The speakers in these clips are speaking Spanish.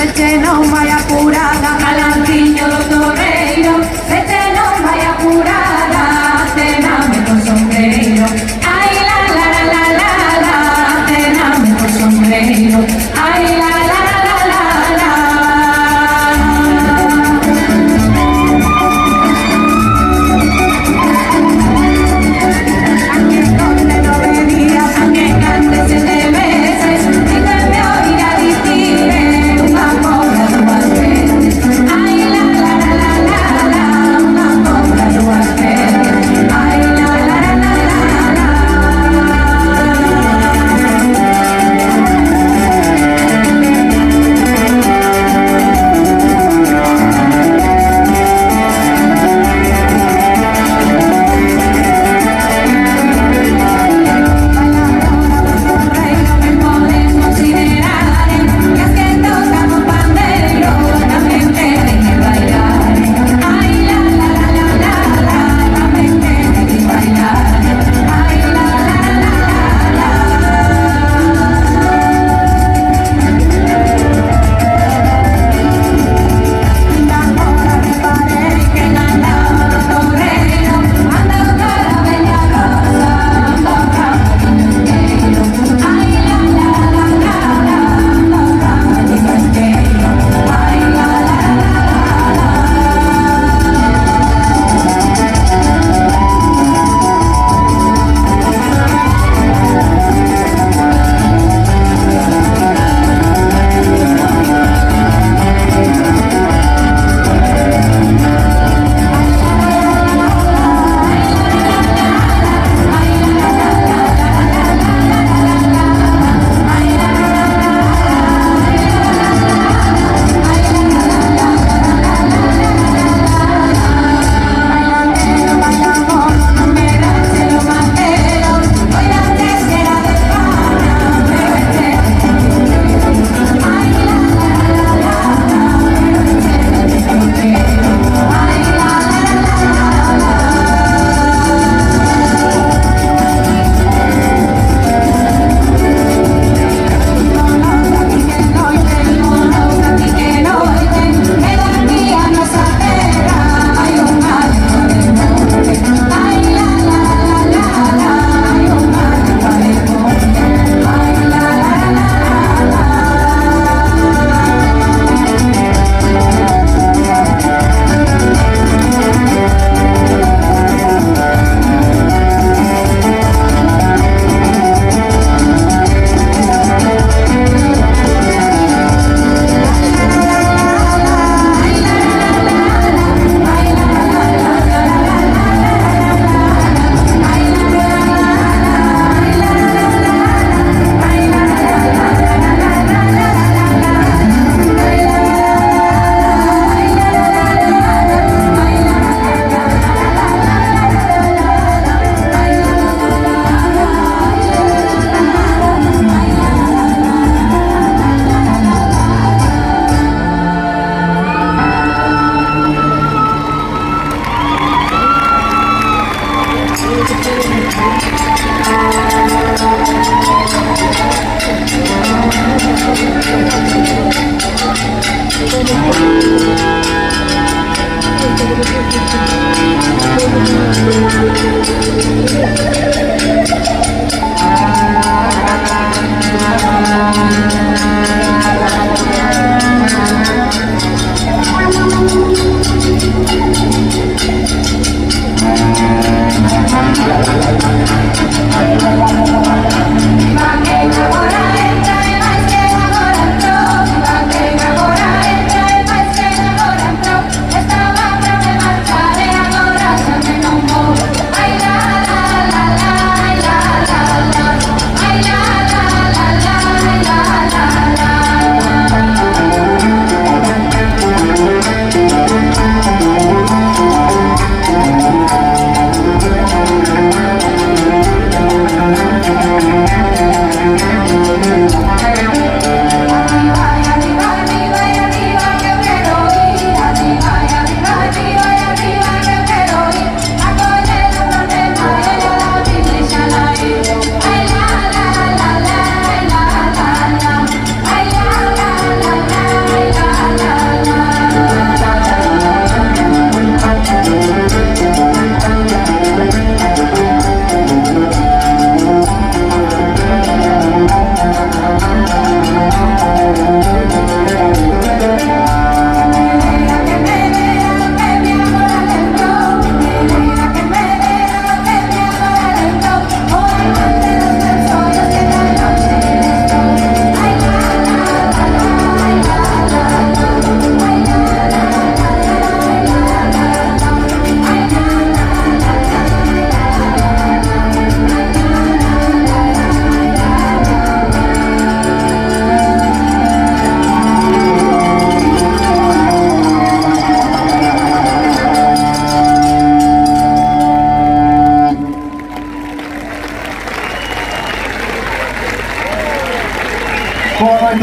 Este no vaya apurada, Galantiño do torreiro. Este no vaya apurada, cename con sombrero. Ay, la, la, la, la, la, la, cename con sombrero. Ay, la, la, la, la, la. Ay, la, la, la, la, la, la, una cobra do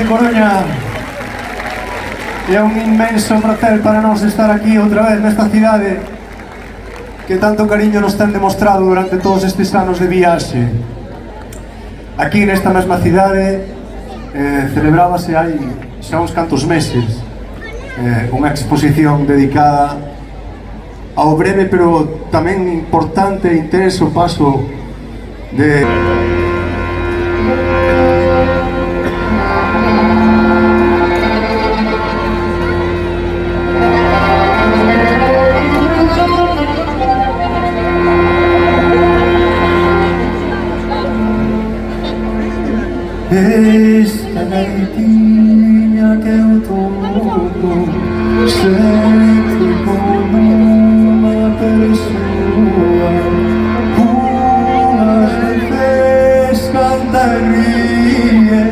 Coruña. E é un inmenso prazer para nós estar aquí outra vez nesta cidade que tanto cariño nos ten demostrado durante todos estes anos de viaxe. Aquí nesta mesma cidade celebrábase hai xa uns cantos meses unha exposición dedicada ao breve pero tamén importante e intenso paso de esta gaitiña que eu toco sempre como unha persoa. Unas veces canta e ríe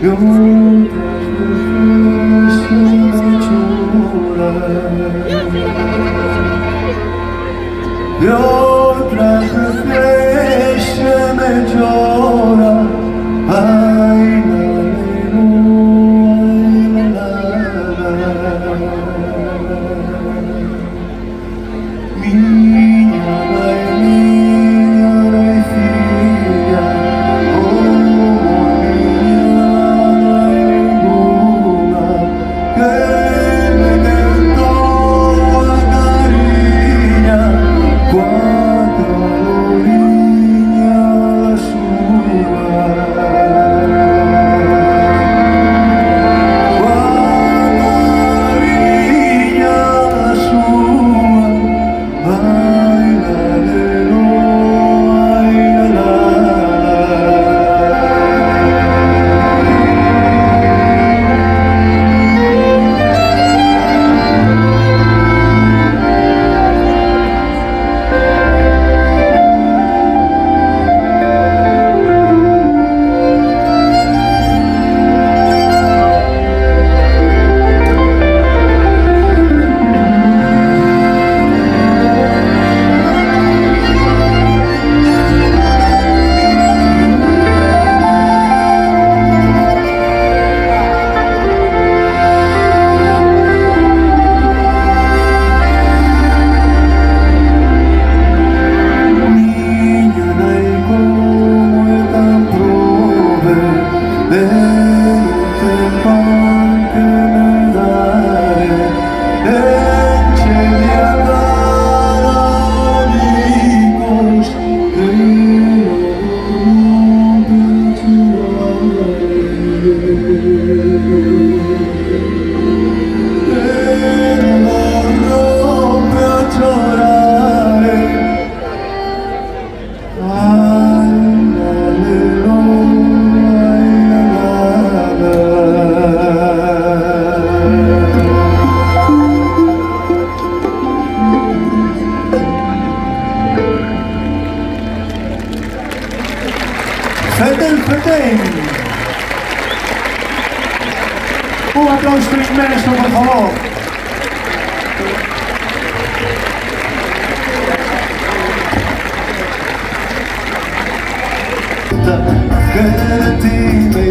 e outras veces me chora. E outras veces me chora. Ay, un aplauso inmenso, por favor. Que de ti me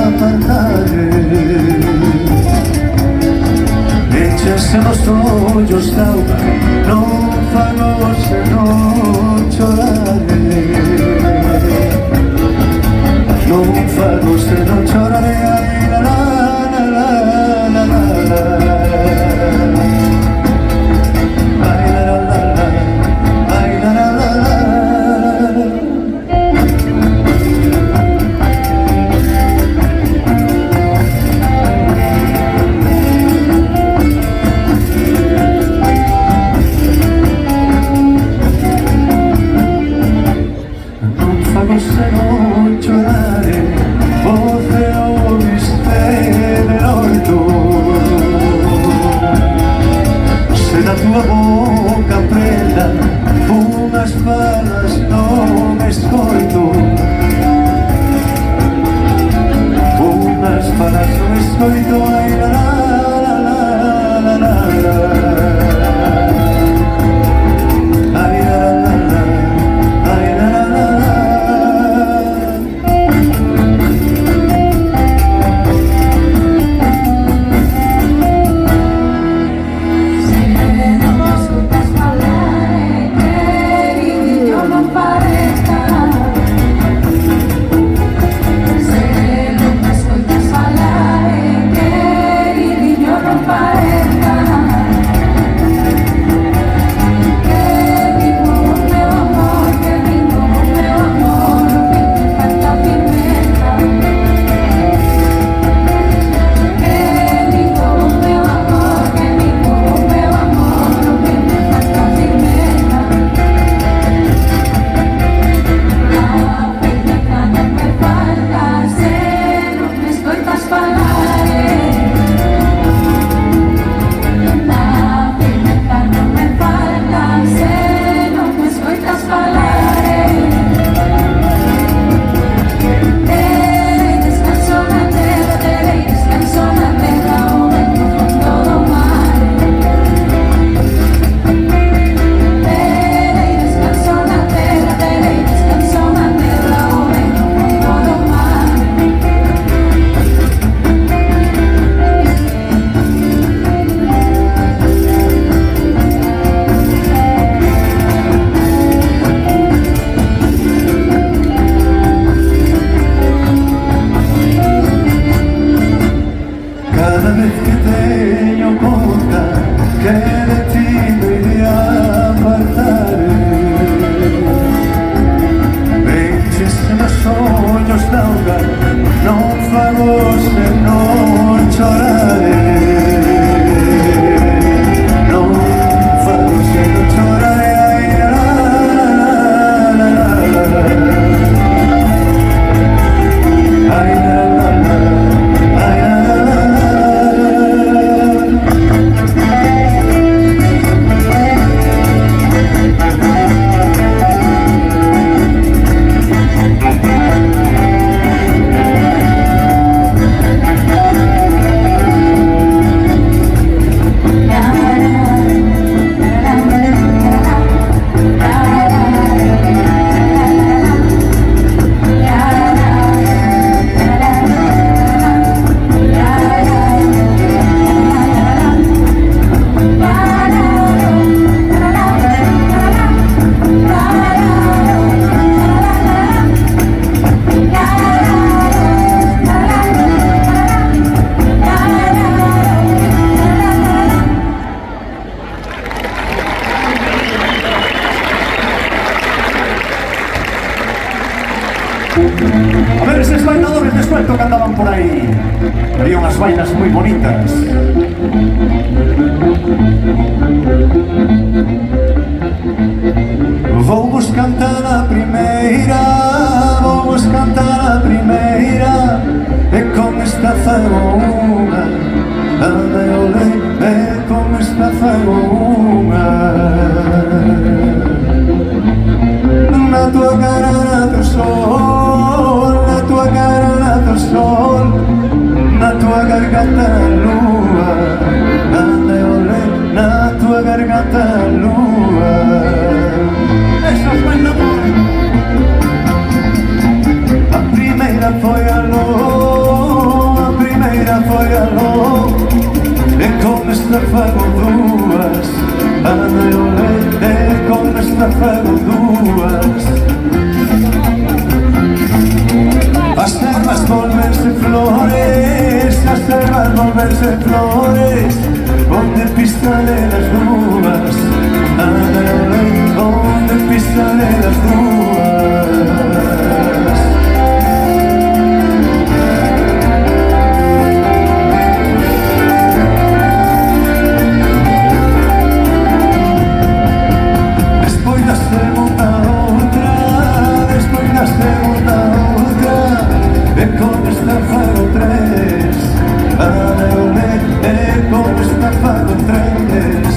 apartaré, échase los ollos d'auga, non fanos e non choraré, non fanos e non choraré, ai la la la la la la la, ai la la la la, ai la la la la. cada vez que teño conta que de ti me iría apartar. Enchesme os ollos d'auga, non fago se non chorare. Non fago se non chorare. Ai, la, la, la, ai, la, la, la, la. A ver esos bailadores de suelto que andaban por aí. Había unhas bailas moi bonitas. Vou vos cantar a primeira, vou vos cantar a primeira, e con esta fago unha, ande ole, e con esta fago unha. Na tua cara nace o sol, na tua cara nace o sol, na tua garganta a lua, ande ole, na tua garganta a lua. Esas bailadoras. A primeira foi a ló, a primeira foi a ló, e con esta fago dúas, ande ole, e con esta fago dúas. As terras volverse flores, as terras volverse flores, onde pisale las dúas, ande ole, onde pisale las dúas. Despois da segunda outra, despois da segunda outra, e con esta fago tres, ande ole, e con esta fago tres.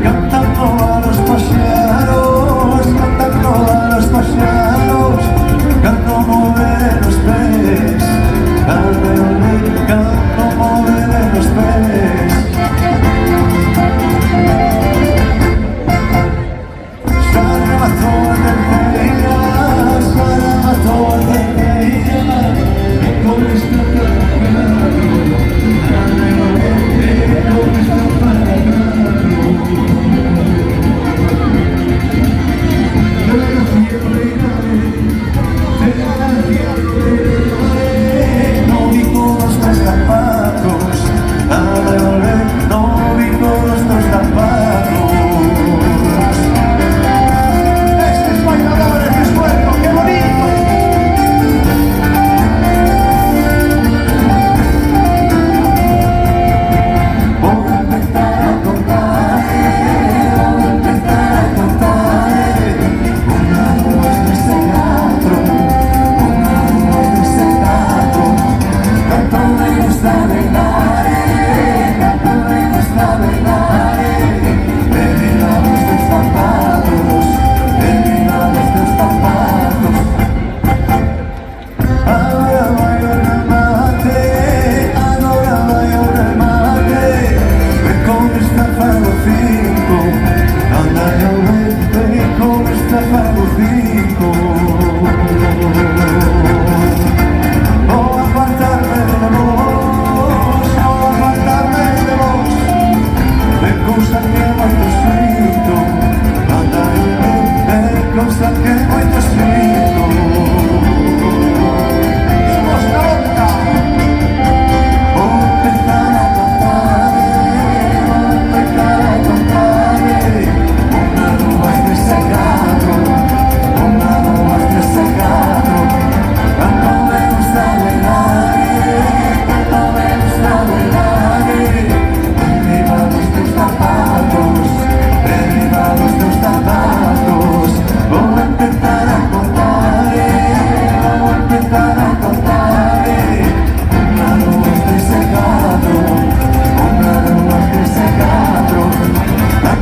Cantando a los paseos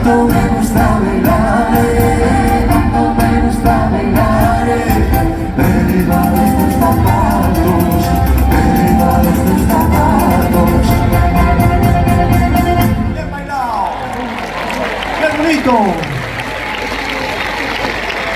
tanto me gusta bailar, tanto me gusta bailar, everybody.